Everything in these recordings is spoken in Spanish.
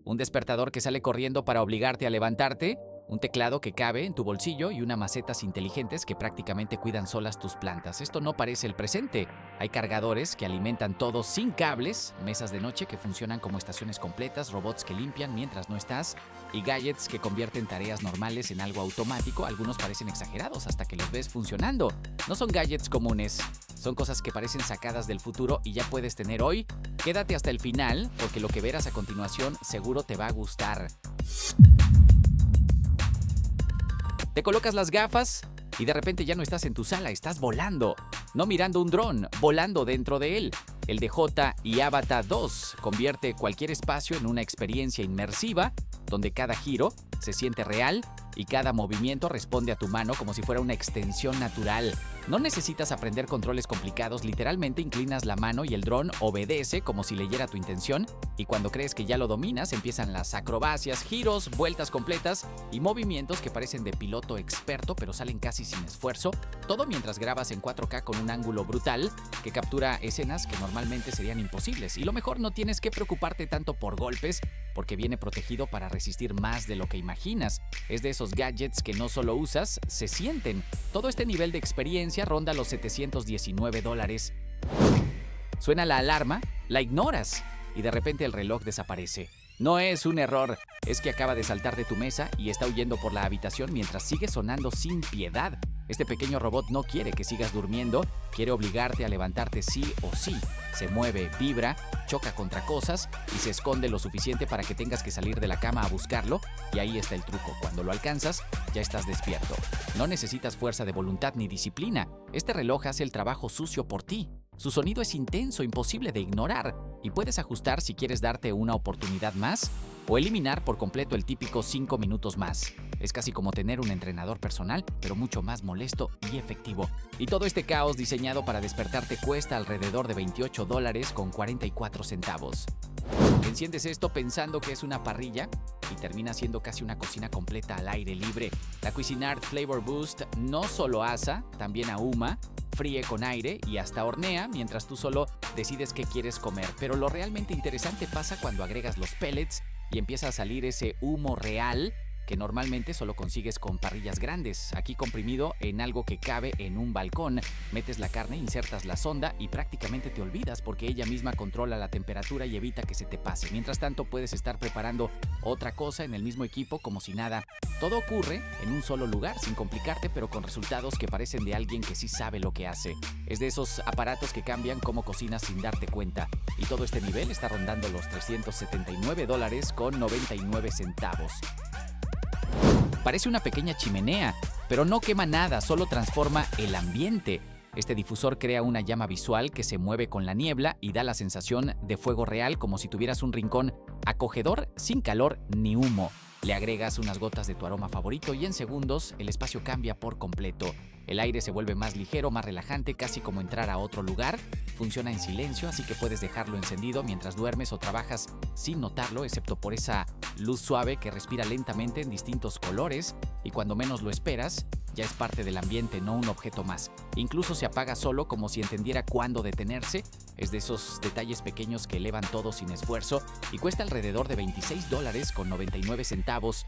un despertador que sale corriendo para obligarte a levantarte, un teclado que cabe en tu bolsillo y unas macetas inteligentes que prácticamente cuidan solas tus plantas. Esto no parece el presente. Hay cargadores que alimentan todo sin cables, mesas de noche que funcionan como estaciones completas, robots que limpian mientras no estás y gadgets que convierten tareas normales en algo automático. Algunos parecen exagerados hasta que los ves funcionando. No son gadgets comunes, son cosas que parecen sacadas del futuro y ya puedes tener hoy. Quédate hasta el final porque lo que verás a continuación seguro te va a gustar. Te colocas las gafas y de repente ya no estás en tu sala, estás volando. No mirando un dron, volando dentro de él. El DJ y Avatar 2 convierte cualquier espacio en una experiencia inmersiva donde cada giro se siente real y cada movimiento responde a tu mano como si fuera una extensión natural. No necesitas aprender controles complicados, literalmente inclinas la mano y el dron obedece como si leyera tu intención y cuando crees que ya lo dominas empiezan las acrobacias, giros, vueltas completas y movimientos que parecen de piloto experto pero salen casi sin esfuerzo, todo mientras grabas en 4K con un ángulo brutal que captura escenas que normalmente serían imposibles. Y lo mejor, no tienes que preocuparte tanto por golpes porque viene protegido para resistir más de lo que imaginas. Es de esos gadgets que no solo usas, se sienten. Todo este nivel de experiencia ronda los $719. Suena la alarma, la ignoras y de repente el reloj desaparece. No es un error, es que acaba de saltar de tu mesa y está huyendo por la habitación mientras sigue sonando sin piedad. Este pequeño robot no quiere que sigas durmiendo, quiere obligarte a levantarte sí o sí. Se mueve, vibra, choca contra cosas y se esconde lo suficiente para que tengas que salir de la cama a buscarlo. Y ahí está el truco, cuando lo alcanzas, ya estás despierto. No necesitas fuerza de voluntad ni disciplina. Este reloj hace el trabajo sucio por ti. Su sonido es intenso, imposible de ignorar, y puedes ajustar si quieres darte una oportunidad más o eliminar por completo el típico 5 minutos más. Es casi como tener un entrenador personal, pero mucho más molesto y efectivo. Y todo este caos diseñado para despertarte cuesta alrededor de $28.44. Enciendes esto pensando que es una parrilla y termina siendo casi una cocina completa al aire libre. La Cuisinart Flavor Boost no solo asa, también ahuma, fríe con aire y hasta hornea mientras tú solo decides qué quieres comer. Pero lo realmente interesante pasa cuando agregas los pellets y empieza a salir ese humo real que normalmente solo consigues con parrillas grandes. Aquí comprimido en algo que cabe en un balcón. Metes la carne, insertas la sonda y prácticamente te olvidas porque ella misma controla la temperatura y evita que se te pase. Mientras tanto puedes estar preparando otra cosa en el mismo equipo como si nada. Todo ocurre en un solo lugar sin complicarte, pero con resultados que parecen de alguien que sí sabe lo que hace. Es de esos aparatos que cambian cómo cocinas sin darte cuenta. Y todo este nivel está rondando los $379.99. Parece una pequeña chimenea, pero no quema nada, solo transforma el ambiente. Este difusor crea una llama visual que se mueve con la niebla y da la sensación de fuego real como si tuvieras un rincón acogedor sin calor ni humo. Le agregas unas gotas de tu aroma favorito y en segundos el espacio cambia por completo. El aire se vuelve más ligero, más relajante, casi como entrar a otro lugar. Funciona en silencio, así que puedes dejarlo encendido mientras duermes o trabajas sin notarlo, excepto por esa luz suave que respira lentamente en distintos colores y cuando menos lo esperas, ya es parte del ambiente, no un objeto más. Incluso se apaga solo como si entendiera cuándo detenerse. Es de esos detalles pequeños que elevan todo sin esfuerzo y cuesta alrededor de $26.99.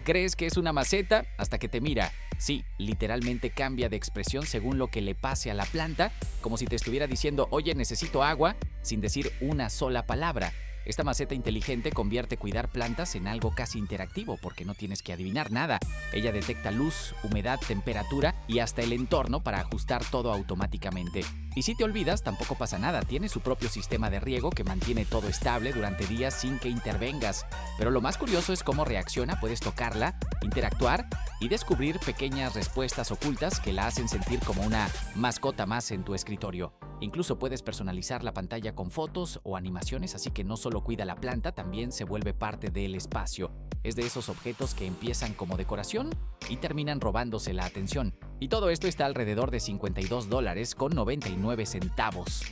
¿Crees que es una maceta? Hasta que te mira. Sí, literalmente cambia de expresión según lo que le pase a la planta, como si te estuviera diciendo, oye, necesito agua, sin decir una sola palabra. Esta maceta inteligente convierte cuidar plantas en algo casi interactivo porque no tienes que adivinar nada. Ella detecta luz, humedad, temperatura y hasta el entorno para ajustar todo automáticamente. Y si te olvidas, tampoco pasa nada. Tiene su propio sistema de riego que mantiene todo estable durante días sin que intervengas. Pero lo más curioso es cómo reacciona. Puedes tocarla, interactuar y descubrir pequeñas respuestas ocultas que la hacen sentir como una mascota más en tu escritorio. Incluso puedes personalizar la pantalla con fotos o animaciones, así que no solo cuida la planta, también se vuelve parte del espacio. Es de esos objetos que empiezan como decoración y terminan robándose la atención. Y todo esto está alrededor de $52.99.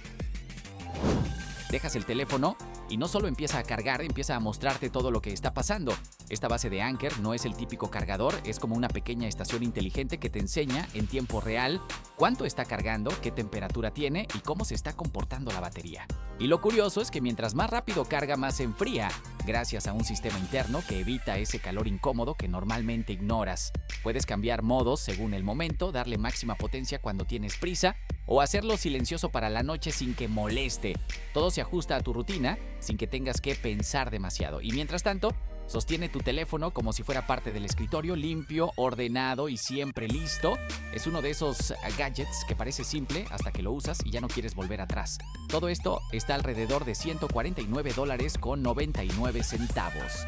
Dejas el teléfono Y no solo empieza a cargar, empieza a mostrarte todo lo que está pasando. Esta base de Anker no es el típico cargador, es como una pequeña estación inteligente que te enseña en tiempo real cuánto está cargando, qué temperatura tiene y cómo se está comportando la batería. Y lo curioso es que mientras más rápido carga, más se enfría, gracias a un sistema interno que evita ese calor incómodo que normalmente ignoras. Puedes cambiar modos según el momento, darle máxima potencia cuando tienes prisa o hacerlo silencioso para la noche sin que moleste. Todo se ajusta a tu rutina sin que tengas que pensar demasiado. Y mientras tanto, sostiene tu teléfono como si fuera parte del escritorio, limpio, ordenado y siempre listo. Es uno de esos gadgets que parece simple hasta que lo usas y ya no quieres volver atrás. Todo esto está alrededor de $149.99.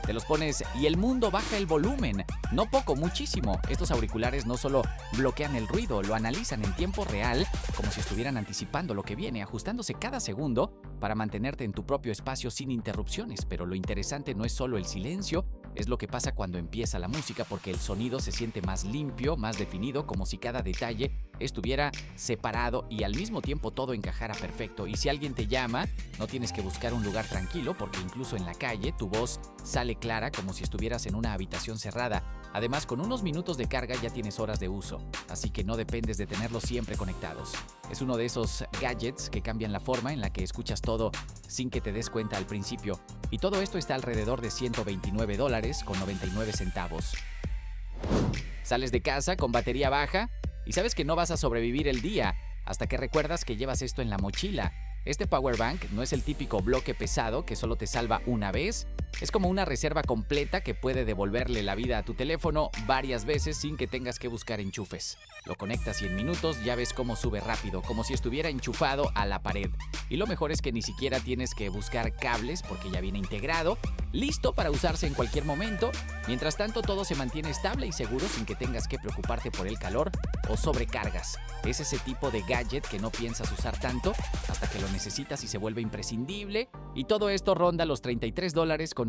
Te los pones y el mundo baja el volumen. No poco, muchísimo. Estos auriculares no solo bloquean el ruido, lo analizan en tiempo real, como si estuvieran anticipando lo que viene, ajustándose cada segundo para mantenerte en tu propio espacio sin interrupciones. Pero lo interesante no es solo el silencio, es lo que pasa cuando empieza la música, porque el sonido se siente más limpio, más definido, como si cada detalle estuviera separado y al mismo tiempo todo encajara perfecto. Y si alguien te llama, no tienes que buscar un lugar tranquilo, porque incluso en la calle tu voz sale clara como si estuvieras en una habitación cerrada. Además, con unos minutos de carga ya tienes horas de uso, así que no dependes de tenerlos siempre conectados. Es uno de esos gadgets que cambian la forma en la que escuchas todo sin que te des cuenta al principio. Y todo esto está alrededor de $129.99. Sales de casa con batería baja y sabes que no vas a sobrevivir el día hasta que recuerdas que llevas esto en la mochila. Este power bank no es el típico bloque pesado que solo te salva una vez. Es como una reserva completa que puede devolverle la vida a tu teléfono varias veces sin que tengas que buscar enchufes. Lo conectas y en minutos ya ves cómo sube rápido, como si estuviera enchufado a la pared. Y lo mejor es que ni siquiera tienes que buscar cables porque ya viene integrado, listo para usarse en cualquier momento. Mientras tanto, todo se mantiene estable y seguro sin que tengas que preocuparte por el calor o sobrecargas. Es ese tipo de gadget que no piensas usar tanto hasta que lo necesitas y se vuelve imprescindible. Y todo esto ronda los $33.99.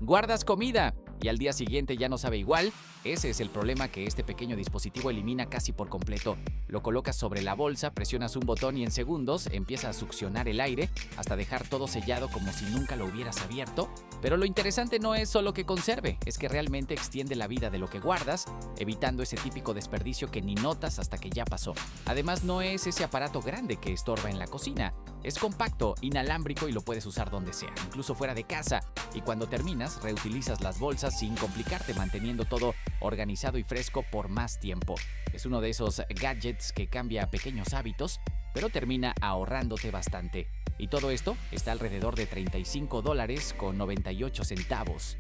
Guardas comida y al día siguiente ya no sabe igual. Ese es el problema que este pequeño dispositivo elimina casi por completo. Lo colocas sobre la bolsa, presionas un botón y en segundos empieza a succionar el aire hasta dejar todo sellado como si nunca lo hubieras abierto. Pero lo interesante no es solo que conserve, es que realmente extiende la vida de lo que guardas, evitando ese típico desperdicio que ni notas hasta que ya pasó. Además, no es ese aparato grande que estorba en la cocina. Es compacto, inalámbrico y lo puedes usar donde sea, incluso fuera de casa. Y cuando terminas, reutilizas las bolsas sin complicarte, manteniendo todo organizado y fresco por más tiempo. Es uno de esos gadgets que cambia pequeños hábitos, pero termina ahorrándote bastante. Y todo esto está alrededor de $35.98.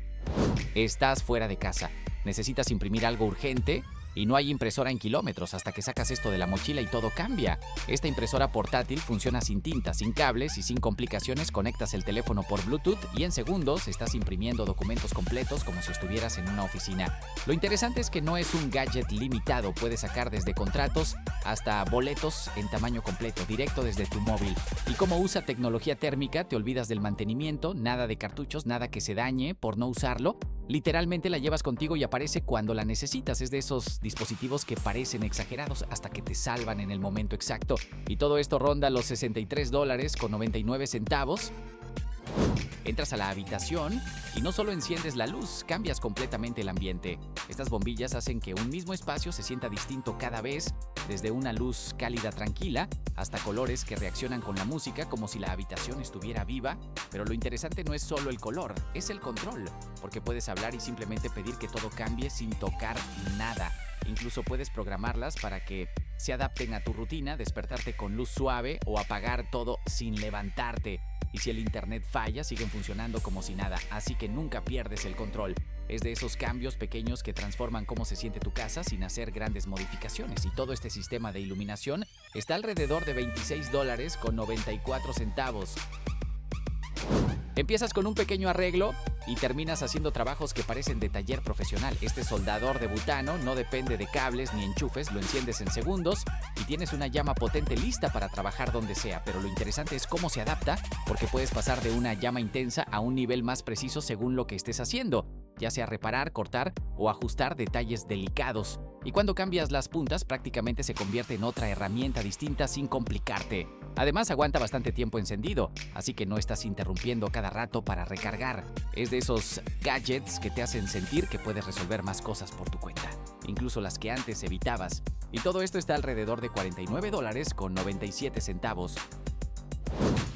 Estás fuera de casa, necesitas imprimir algo urgente y no hay impresora en kilómetros hasta que sacas esto de la mochila y todo cambia. Esta impresora portátil funciona sin tinta, sin cables y sin complicaciones. Conectas el teléfono por Bluetooth y en segundos estás imprimiendo documentos completos como si estuvieras en una oficina. Lo interesante es que no es un gadget limitado. Puedes sacar desde contratos hasta boletos en tamaño completo, directo desde tu móvil. Y como usa tecnología térmica, te olvidas del mantenimiento, nada de cartuchos, nada que se dañe por no usarlo. Literalmente la llevas contigo y aparece cuando la necesitas. Es de esos dispositivos que parecen exagerados hasta que te salvan en el momento exacto. Y todo esto ronda los $63.99. Entras a la habitación y no solo enciendes la luz, cambias completamente el ambiente. Estas bombillas hacen que un mismo espacio se sienta distinto cada vez, desde una luz cálida tranquila hasta colores que reaccionan con la música como si la habitación estuviera viva. Pero lo interesante no es solo el color, es el control, porque puedes hablar y simplemente pedir que todo cambie sin tocar nada. Incluso puedes programarlas para que se adapten a tu rutina, despertarte con luz suave o apagar todo sin levantarte. Y si el internet falla, siguen funcionando como si nada, así que nunca pierdes el control. Es de esos cambios pequeños que transforman cómo se siente tu casa sin hacer grandes modificaciones. Y todo este sistema de iluminación está alrededor de $26.94. Empiezas con un pequeño arreglo y terminas haciendo trabajos que parecen de taller profesional. Este soldador de butano no depende de cables ni enchufes, lo enciendes en segundos y tienes una llama potente lista para trabajar donde sea. Pero lo interesante es cómo se adapta, porque puedes pasar de una llama intensa a un nivel más preciso según lo que estés haciendo. ya sea reparar, cortar o ajustar detalles delicados. Y cuando cambias las puntas, prácticamente se convierte en otra herramienta distinta sin complicarte. Además, aguanta bastante tiempo encendido, así que no estás interrumpiendo cada rato para recargar. Es de esos gadgets que te hacen sentir que puedes resolver más cosas por tu cuenta, incluso las que antes evitabas. Y todo esto está alrededor de $49.97.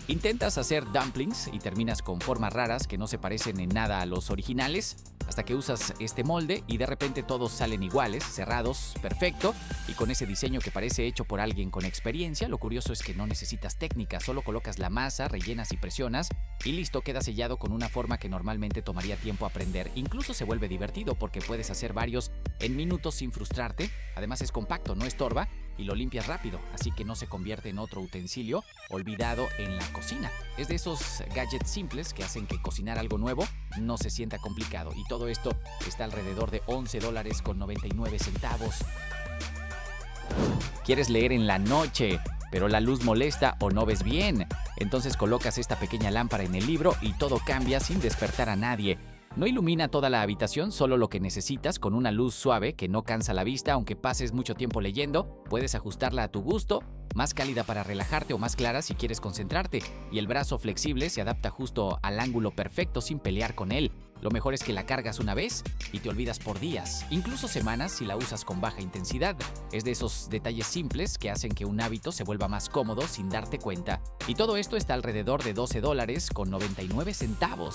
Intentas hacer dumplings y terminas con formas raras que no se parecen en nada a los originales, hasta que usas este molde y de repente todos salen iguales, cerrados, perfecto, y con ese diseño que parece hecho por alguien con experiencia. Lo curioso es que no necesitas técnica, solo colocas la masa, rellenas y presionas, y listo, queda sellado con una forma que normalmente tomaría tiempo aprender. Incluso se vuelve divertido porque puedes hacer varios en minutos sin frustrarte. Además es compacto, no estorba, y lo limpias rápido, así que no se convierte en otro utensilio olvidado en la cocina. Es de esos gadgets simples que hacen que cocinar algo nuevo no se sienta complicado, y todo esto está alrededor de $11.99. ¿Quieres leer en la noche, pero la luz molesta o no ves bien? Entonces colocas esta pequeña lámpara en el libro y todo cambia sin despertar a nadie. No ilumina toda la habitación, solo lo que necesitas, con una luz suave que no cansa la vista aunque pases mucho tiempo leyendo. Puedes ajustarla a tu gusto, más cálida para relajarte o más clara si quieres concentrarte. Y el brazo flexible se adapta justo al ángulo perfecto sin pelear con él. Lo mejor es que la cargas una vez y te olvidas por días, incluso semanas si la usas con baja intensidad. Es de esos detalles simples que hacen que un hábito se vuelva más cómodo sin darte cuenta. Y todo esto está alrededor de $12.99.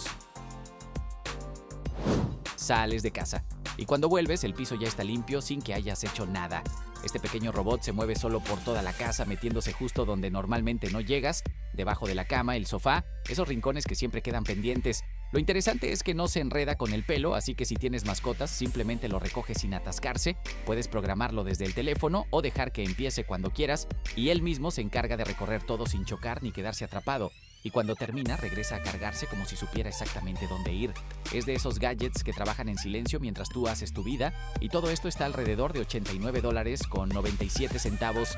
Sales de casa y cuando vuelves el piso ya está limpio sin que hayas hecho nada. Este pequeño robot se mueve solo por toda la casa, metiéndose justo donde normalmente no llegas, debajo de la cama, el sofá, esos rincones que siempre quedan pendientes. Lo interesante es que no se enreda con el pelo, así que si tienes mascotas, simplemente lo recoges sin atascarse. Puedes programarlo desde el teléfono o dejar que empiece cuando quieras, y él mismo se encarga de recorrer todo sin chocar ni quedarse atrapado. Y cuando termina, regresa a cargarse como si supiera exactamente dónde ir. Es de esos gadgets que trabajan en silencio mientras tú haces tu vida, y todo esto está alrededor de $89.97.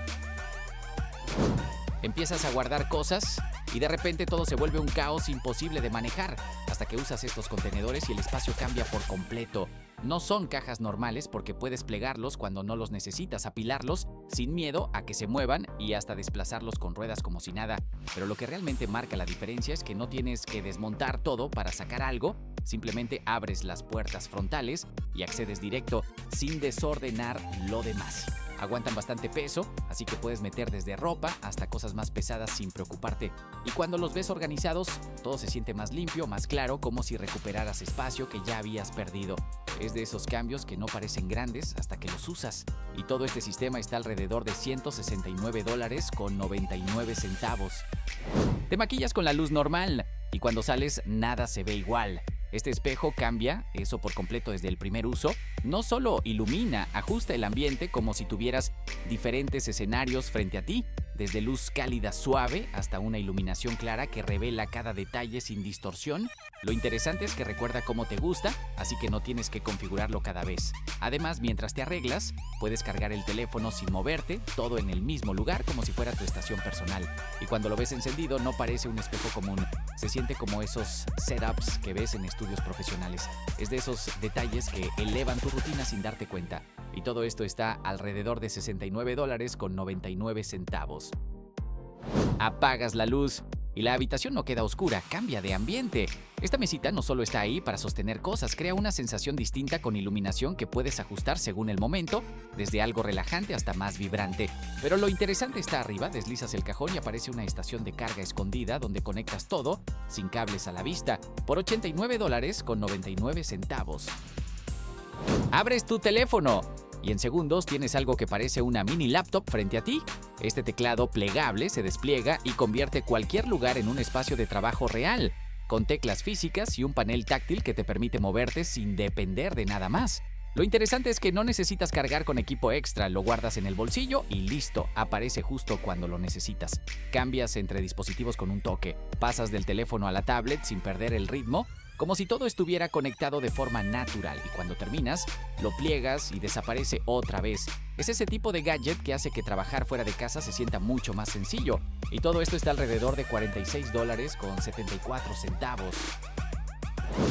Empiezas a guardar cosas y de repente todo se vuelve un caos imposible de manejar, hasta que usas estos contenedores y el espacio cambia por completo. No son cajas normales porque puedes plegarlos cuando no los necesitas, apilarlos sin miedo a que se muevan y hasta desplazarlos con ruedas como si nada. Pero lo que realmente marca la diferencia es que no tienes que desmontar todo para sacar algo, simplemente abres las puertas frontales y accedes directo sin desordenar lo demás. Aguantan bastante peso, así que puedes meter desde ropa hasta cosas más pesadas sin preocuparte. Y cuando los ves organizados, todo se siente más limpio, más claro, como si recuperaras espacio que ya habías perdido. Es de esos cambios que no parecen grandes hasta que los usas. Y todo este sistema está alrededor de $169.99. Te maquillas con la luz normal y cuando sales nada se ve igual. Este espejo cambia eso por completo desde el primer uso. No solo ilumina, ajusta el ambiente como si tuvieras diferentes escenarios frente a ti, desde luz cálida suave hasta una iluminación clara que revela cada detalle sin distorsión. Lo interesante es que recuerda cómo te gusta, así que no tienes que configurarlo cada vez. Además, mientras te arreglas, puedes cargar el teléfono sin moverte, todo en el mismo lugar como si fuera tu estación personal. Y cuando lo ves encendido, no parece un espejo común. Se siente como esos setups que ves en estudios profesionales. Es de esos detalles que elevan tu rutina sin darte cuenta. Y todo esto está alrededor de $69.99. Apagas la luz y la habitación no queda oscura, cambia de ambiente. Esta mesita no solo está ahí para sostener cosas, crea una sensación distinta con iluminación que puedes ajustar según el momento, desde algo relajante hasta más vibrante. Pero lo interesante está arriba, deslizas el cajón y aparece una estación de carga escondida donde conectas todo, sin cables a la vista, por $89.99. Abres tu teléfono y en segundos tienes algo que parece una mini laptop frente a ti. Este teclado plegable se despliega y convierte cualquier lugar en un espacio de trabajo real, con teclas físicas y un panel táctil que te permite moverte sin depender de nada más. Lo interesante es que no necesitas cargar con equipo extra, lo guardas en el bolsillo y listo, aparece justo cuando lo necesitas. Cambias entre dispositivos con un toque, pasas del teléfono a la tablet sin perder el ritmo, como si todo estuviera conectado de forma natural, y cuando terminas, lo pliegas y desaparece otra vez. Es ese tipo de gadget que hace que trabajar fuera de casa se sienta mucho más sencillo, y todo esto está alrededor de $46.74.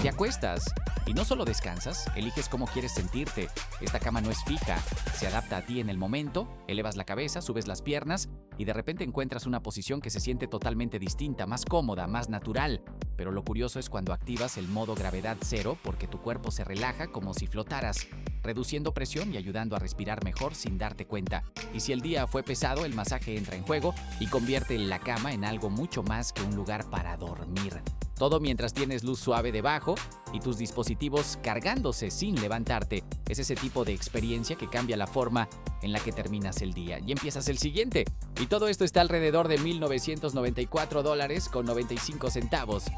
Te acuestas y no solo descansas, eliges cómo quieres sentirte. Esta cama no es fija, se adapta a ti en el momento, elevas la cabeza, subes las piernas y de repente encuentras una posición que se siente totalmente distinta, más cómoda, más natural. Pero lo curioso es cuando activas el modo gravedad cero porque tu cuerpo se relaja como si flotaras, reduciendo presión y ayudando a respirar mejor sin darte cuenta. Y si el día fue pesado, el masaje entra en juego y convierte la cama en algo mucho más que un lugar para dormir. Todo mientras tienes luz suave debajo y tus dispositivos cargándose sin levantarte. Es ese tipo de experiencia que cambia la forma en la que terminas el día y empiezas el siguiente. Y todo esto está alrededor de $1,994.95.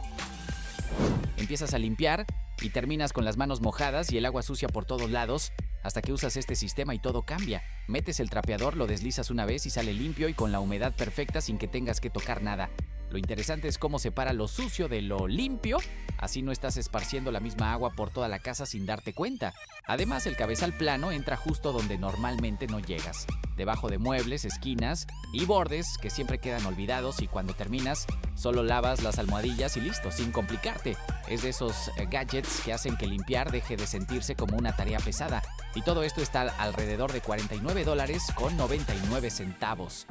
Empiezas a limpiar y terminas con las manos mojadas y el agua sucia por todos lados hasta que usas este sistema y todo cambia. Metes el trapeador, lo deslizas una vez y sale limpio y con la humedad perfecta sin que tengas que tocar nada. Lo interesante es cómo separa lo sucio de lo limpio, así no estás esparciendo la misma agua por toda la casa sin darte cuenta. Además, el cabezal plano entra justo donde normalmente no llegas, debajo de muebles, esquinas y bordes que siempre quedan olvidados y cuando terminas, solo lavas las almohadillas y listo, sin complicarte. Es de esos gadgets que hacen que limpiar deje de sentirse como una tarea pesada. Y todo esto está alrededor de $49.99.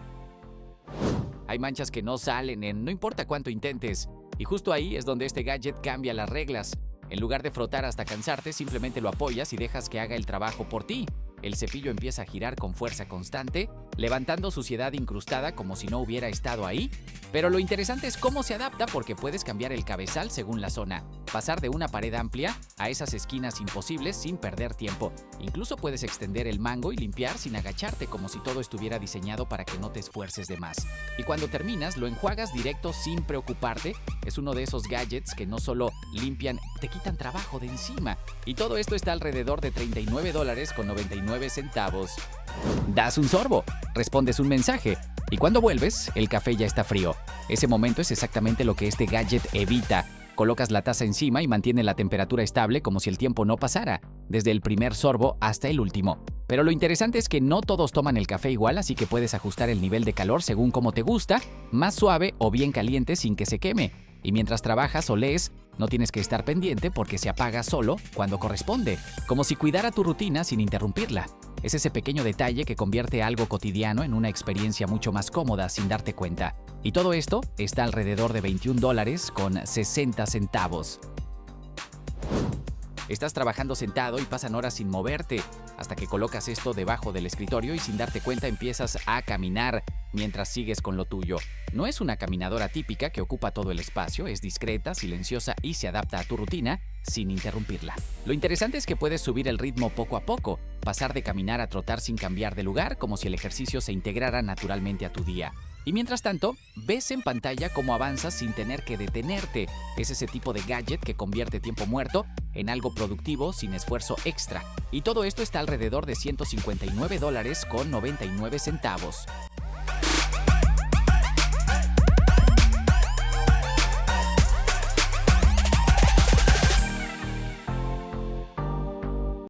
Hay manchas que no salen no importa cuánto intentes. Y justo ahí es donde este gadget cambia las reglas. En lugar de frotar hasta cansarte, simplemente lo apoyas y dejas que haga el trabajo por ti. El cepillo empieza a girar con fuerza constante, levantando suciedad incrustada como si no hubiera estado ahí. Pero lo interesante es cómo se adapta porque puedes cambiar el cabezal según la zona, pasar de una pared amplia a esas esquinas imposibles sin perder tiempo. Incluso puedes extender el mango y limpiar sin agacharte como si todo estuviera diseñado para que no te esfuerces de más. Y cuando terminas, lo enjuagas directo sin preocuparte. Es uno de esos gadgets que no solo limpian, te quitan trabajo de encima. Y todo esto está alrededor de $39.99. Das un sorbo, respondes un mensaje y cuando vuelves, el café ya está frío. Ese momento es exactamente lo que este gadget evita. Colocas la taza encima y mantiene la temperatura estable como si el tiempo no pasara, desde el primer sorbo hasta el último. Pero lo interesante es que no todos toman el café igual, así que puedes ajustar el nivel de calor según como te gusta, más suave o bien caliente sin que se queme. Y mientras trabajas o lees, no tienes que estar pendiente porque se apaga solo cuando corresponde, como si cuidara tu rutina sin interrumpirla. Es ese pequeño detalle que convierte algo cotidiano en una experiencia mucho más cómoda sin darte cuenta. Y todo esto está alrededor de $21.60. Estás trabajando sentado y pasan horas sin moverte, hasta que colocas esto debajo del escritorio y sin darte cuenta empiezas a caminar mientras sigues con lo tuyo. No es una caminadora típica que ocupa todo el espacio, es discreta, silenciosa y se adapta a tu rutina sin interrumpirla. Lo interesante es que puedes subir el ritmo poco a poco, pasar de caminar a trotar sin cambiar de lugar, como si el ejercicio se integrara naturalmente a tu día. Y mientras tanto, ves en pantalla cómo avanzas sin tener que detenerte. Es ese tipo de gadget que convierte tiempo muerto en algo productivo sin esfuerzo extra. Y todo esto está alrededor de $159.99.